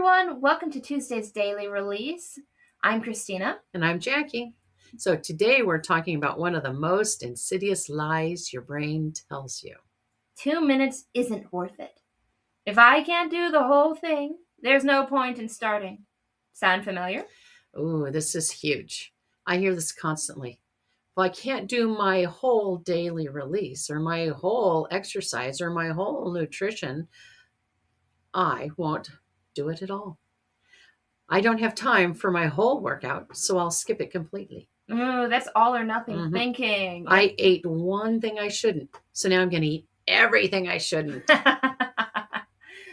everyone. Welcome to Tuesday's Daily Release. I'm Christina. And I'm Jackie. So today we're talking about one of the most insidious lies your brain tells you. 2 minutes isn't worth it. If I can't do the whole thing, there's no point in starting. Sound familiar? Oh, this is huge. I hear this constantly. Well, I can't do my whole daily release or my whole exercise or my whole nutrition. I won't do it at all. I don't have time for my whole workout, so I'll skip it completely. Ooh, that's all or nothing thinking. I ate one thing I shouldn't, so now I'm going to eat everything I shouldn't.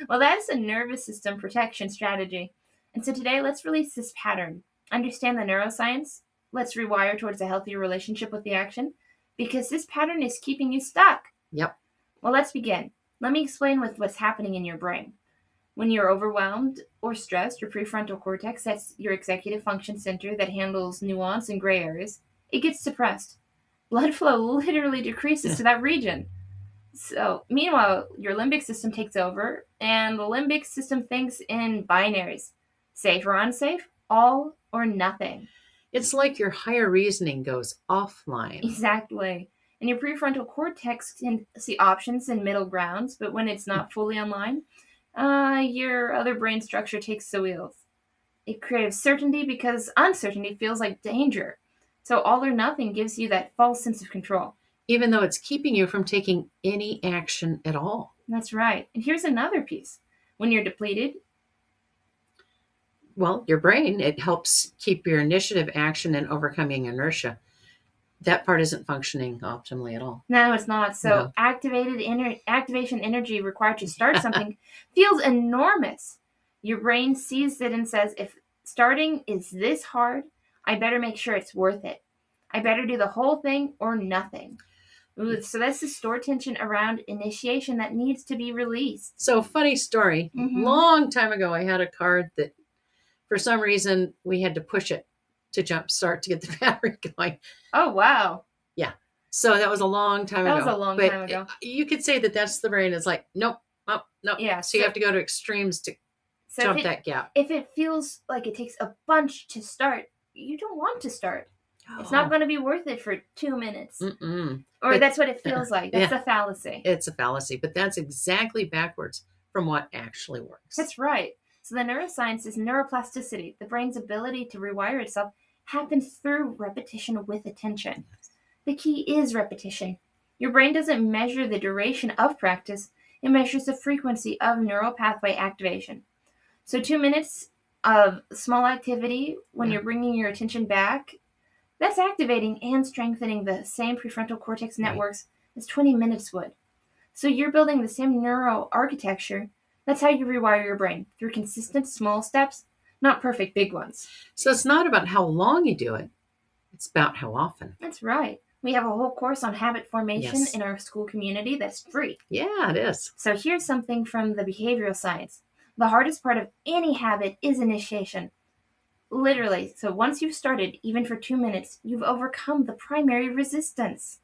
Well, that's a nervous system protection strategy. And so today, let's release this pattern. Understand the neuroscience. Let's rewire towards a healthier relationship with the action, because this pattern is keeping you stuck. Yep. Well, let's begin. Let me explain what's happening in your brain. When you're overwhelmed or stressed, your prefrontal cortex, that's your executive function center that handles nuance and gray areas, it gets suppressed. Blood flow literally decreases to that region. So, meanwhile, your limbic system takes over, and the limbic system thinks in binaries. Safe or unsafe, all or nothing. It's like your higher reasoning goes offline. Exactly. And your prefrontal cortex can see options and middle grounds, but when it's not fully online, your other brain structure takes the wheels. It craves certainty because uncertainty feels like danger. So all or nothing gives you that false sense of control. Even though it's keeping you from taking any action at all. That's right. And here's another piece. When you're depleted, well, your brain, it helps keep your initiative, action, and overcoming inertia. That part isn't functioning optimally at all. No, it's not. So activation energy required to start something feels enormous. Your brain sees it and says, if starting is this hard, I better make sure it's worth it. I better do the whole thing or nothing. Ooh, so that's the stored tension around initiation that needs to be released. So, funny story. Long time ago, I had a card that for some reason we had to push it to jump start to get the battery going. Oh, wow. Yeah. So that was a long time ago. That was a long time ago. You could say that that's the brain. It's like, nope, nope. Yeah. So you have to go to extremes to jump that gap. If it feels like it takes a bunch to start, you don't want to start. It's not going to be worth it for 2 minutes. Or that's what it feels like. That's a fallacy. It's a fallacy, but that's exactly backwards from what actually works. That's right. So the neuroscience is neuroplasticity. The brain's ability to rewire itself happens through repetition with attention. The key is repetition. Your brain doesn't measure the duration of practice. It measures the frequency of neural pathway activation. So 2 minutes of small activity when you're bringing your attention back, that's activating and strengthening the same prefrontal cortex networks as 20 minutes would. So you're building the same neural architecture. That's how you rewire your brain, through consistent small steps, not perfect big ones. So it's not about how long you do it. It's about how often. That's right. We have a whole course on habit formation in our school community that's free. Yeah, it is. So here's something from the behavioral science. The hardest part of any habit is initiation. Literally. So once you've started, even for 2 minutes, you've overcome the primary resistance.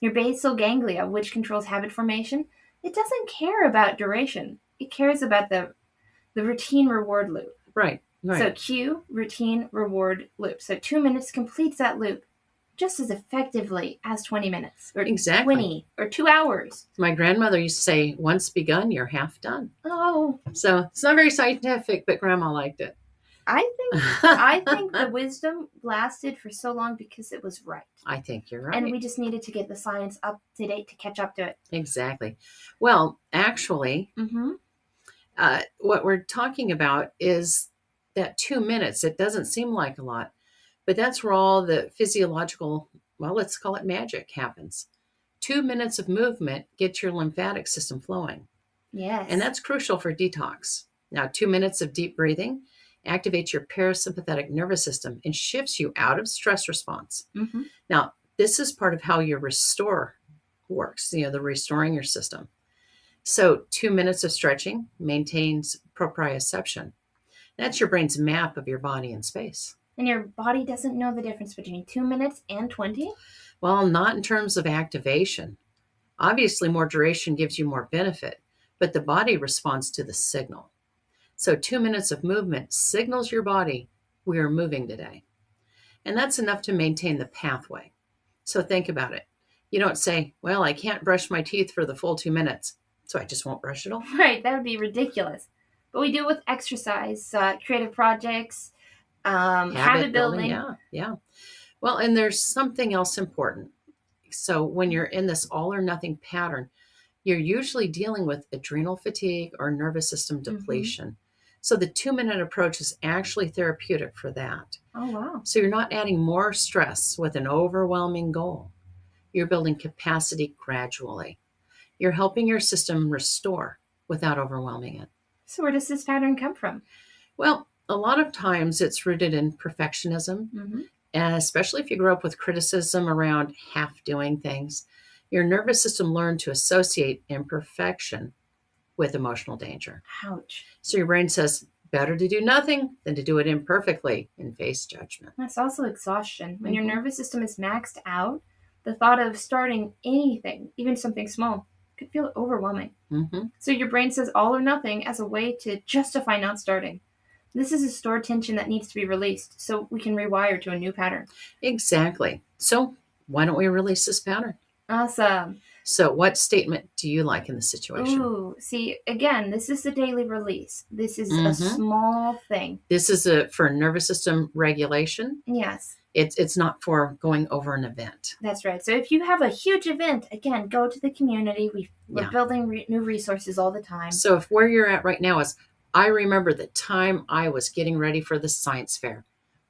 Your basal ganglia, which controls habit formation, it doesn't care about duration. It cares about the routine reward loop. Right. So cue, routine, reward loop. So 2 minutes completes that loop just as effectively as 20 minutes. Or 20 or 2 hours. My grandmother used to say, once begun, you're half done. Oh. So it's not very scientific, but Grandma liked it. I think the wisdom lasted for so long because it was right. I think you're right. And we just needed to get the science up to date to catch up to it. Exactly. Well, actually, what we're talking about is that 2 minutes. It doesn't seem like a lot, but that's where all the physiological, well, let's call it magic, happens. 2 minutes of movement gets your lymphatic system flowing. Yes. And that's crucial for detox. Now, 2 minutes of deep breathing activates your parasympathetic nervous system and shifts you out of stress response. Now, this is part of how your restore works, the restoring your system. So 2 minutes of stretching maintains proprioception. That's your brain's map of your body and space. And your body doesn't know the difference between 2 minutes and 20? Well, not in terms of activation. Obviously, more duration gives you more benefit, but the body responds to the signal. So 2 minutes of movement signals your body we are moving today. And that's enough to maintain the pathway. So think about it. You don't say, well, I can't brush my teeth for the full 2 minutes, so I just won't brush at all. Right, that would be ridiculous. But we do it with exercise, creative projects, habit building. Yeah. Well, and there's something else important. So when you're in this all or nothing pattern, you're usually dealing with adrenal fatigue or nervous system depletion. So the 2-minute approach is actually therapeutic for that. Oh, wow. So you're not adding more stress with an overwhelming goal. You're building capacity gradually. You're helping your system restore without overwhelming it. So where does this pattern come from? Well, a lot of times it's rooted in perfectionism, and especially if you grew up with criticism around half doing things. Your nervous system learned to associate imperfection with emotional danger. Ouch. So your brain says, better to do nothing than to do it imperfectly and face judgment. That's also exhaustion. When your nervous system is maxed out, the thought of starting anything, even something small, could feel overwhelming. So your brain says all or nothing as a way to justify not starting. This is a stored tension that needs to be released so we can rewire to a new pattern. Exactly. So why don't we release this pattern? Awesome. So what statement do you like in the situation? Ooh, see, again, this is the daily release. This is a small thing. This is for nervous system regulation. Yes. It's not for going over an event. That's right. So if you have a huge event, again, go to the community. We're building new resources all the time. So if where you're at right now is, I remember the time I was getting ready for the science fair.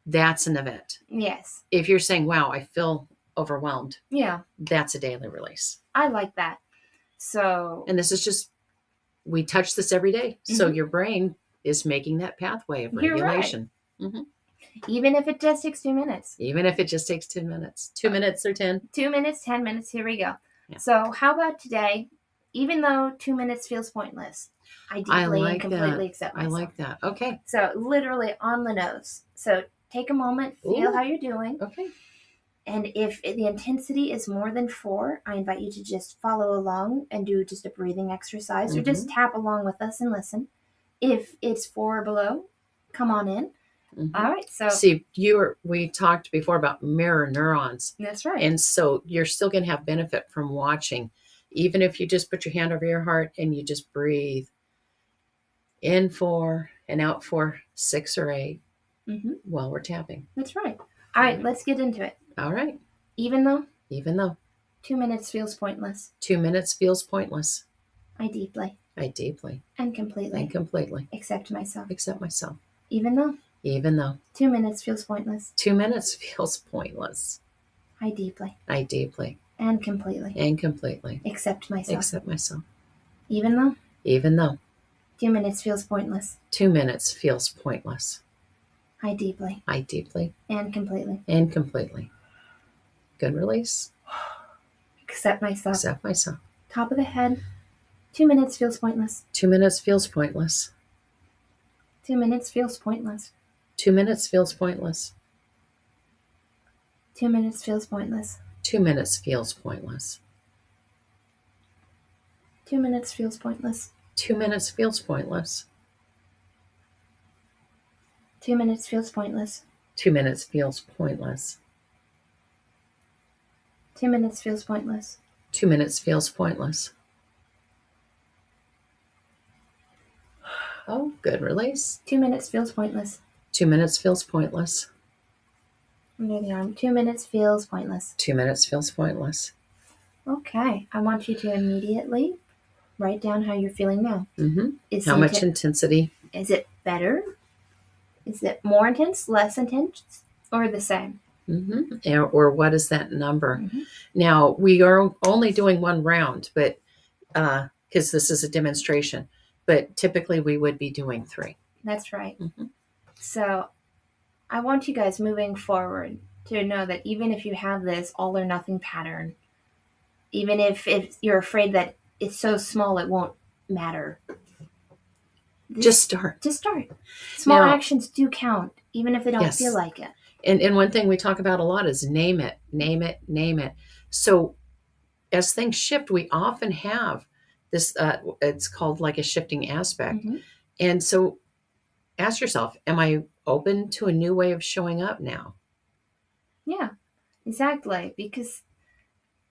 That's an event. Yes. If you're saying, wow, I feel overwhelmed. Yeah. That's a daily release. I like that. So. And this is just, we touch this every day. So your brain is making that pathway of regulation. Right. Even if it just takes 2 minutes. Even if it just takes 2 minutes. 2 minutes or 10. 2 minutes, 10 minutes. Here we go. Yeah. So how about today, even though 2 minutes feels pointless, I deeply and completely accept myself. I like that. Okay. So literally on the nose. So take a moment, feel how you're doing. Okay. And if the intensity is more than 4, I invite you to just follow along and do just a breathing exercise or just tap along with us and listen. If it's 4 or below, come on in. All right. So see, we talked before about mirror neurons. That's right. And so you're still going to have benefit from watching, even if you just put your hand over your heart and you just breathe in 4 and out for 6 or 8 while we're tapping. That's right. All right. Let's get into it. All right. Even though 2 minutes feels pointless. 2 minutes feels pointless. I deeply and completely accept myself. Even though 2 minutes feels pointless. 2 minutes feels pointless. I deeply and completely accept myself. Even though 2 minutes feels pointless. 2 minutes feels pointless. I deeply and completely. Good release. Accept myself. Top of the head. 2 minutes feels pointless. 2 minutes feels pointless. 2 minutes feels pointless. 2 minutes feels pointless. 2 minutes feels pointless. 2 minutes feels pointless. 2 minutes feels pointless. 2 minutes feels pointless. 2 minutes feels pointless. 2 minutes feels pointless. 2 minutes feels pointless. 2 minutes feels pointless. Oh, good release. 2 minutes feels pointless. 2 minutes feels pointless. Under the arm. 2 minutes feels pointless. 2 minutes feels pointless. Okay. I want you to immediately write down how you're feeling now. How much intensity? Is it better? Is it more intense, less intense, or the same? Or what is that number? Now, we are only doing one round, but because this is a demonstration, but typically we would be doing 3. That's right. So I want you guys moving forward to know that even if you have this all or nothing pattern, even if you're afraid that it's so small it won't matter, just start. Small actions do count, even if they don't feel like it. And one thing we talk about a lot is name it. So as things shift, we often have this, it's called like a shifting aspect. And so ask yourself, am I open to a new way of showing up now? Yeah, exactly. Because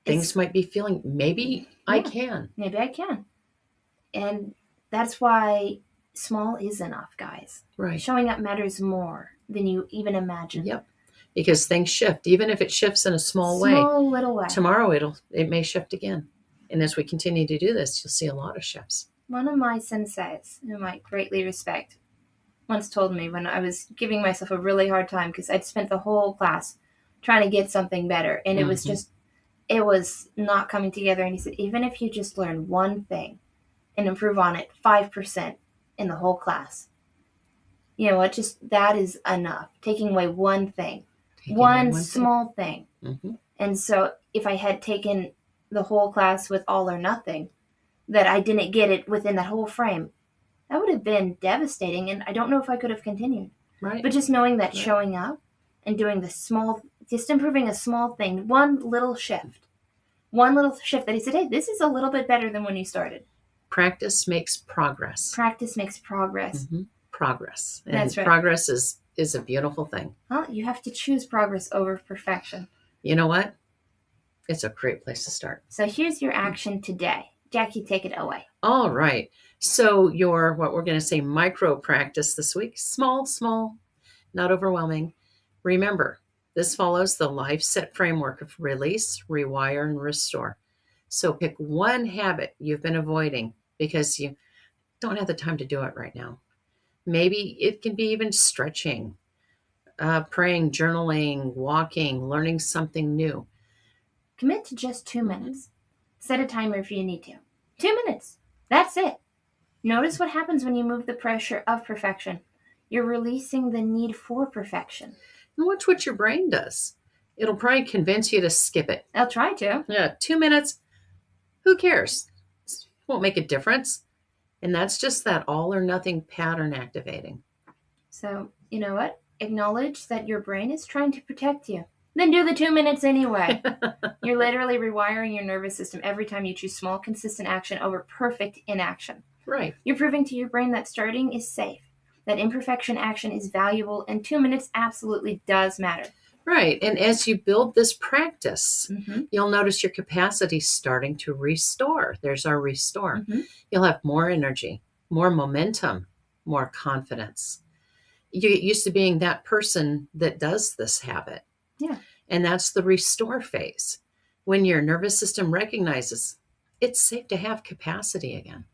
Things might be feeling, maybe I can. Maybe I can. And that's why small is enough, guys. Right. Showing up matters more than you even imagine. Yep. Because things shift. Even if it shifts in a small way, little way. Tomorrow it may shift again. And as we continue to do this, you'll see a lot of shifts. One of my senseis, whom I greatly respect, once told me when I was giving myself a really hard time because I'd spent the whole class trying to get something better, and it was not coming together. And he said, even if you just learn one thing and improve on it 5% in the whole class, you know what, just that is enough. Taking away one thing, one small thing. Mm-hmm. And so if I had taken the whole class with all or nothing, that I didn't get it within that whole frame, that would have been devastating, and I don't know if I could have continued. Right. But just knowing that showing up and doing just improving a small thing, one little shift that he said, hey, this is a little bit better than when you started. Practice makes progress. Practice makes progress. Mm-hmm. Progress. And that's right. Progress is a beautiful thing. Well, you have to choose progress over perfection. You know what? It's a great place to start. So here's your action today. Jackie, take it away. All right. So your, what we're going to say, micro practice this week, small, not overwhelming. Remember, this follows the life set framework of release, rewire, and restore. So pick one habit you've been avoiding because you don't have the time to do it right now. Maybe it can be even stretching, praying, journaling, walking, learning something new. Commit to just 2 minutes. Set a timer if you need to. 2 minutes. That's it. Notice what happens when you move the pressure of perfection. You're releasing the need for perfection. And watch what your brain does. It'll probably convince you to skip it. I'll try to. Yeah, 2 minutes. Who cares? It won't make a difference. And that's just that all or nothing pattern activating. So, you know what? Acknowledge that your brain is trying to protect you. Then do the 2 minutes anyway. You're literally rewiring your nervous system every time you choose small, consistent action over perfect inaction. Right. You're proving to your brain that starting is safe, that imperfection action is valuable, and 2 minutes absolutely does matter. Right. And as you build this practice, you'll notice your capacity starting to restore. There's our restore. You'll have more energy, more momentum, more confidence. You get used to being that person that does this habit. Yeah. And that's the restore phase, when your nervous system recognizes it's safe to have capacity again.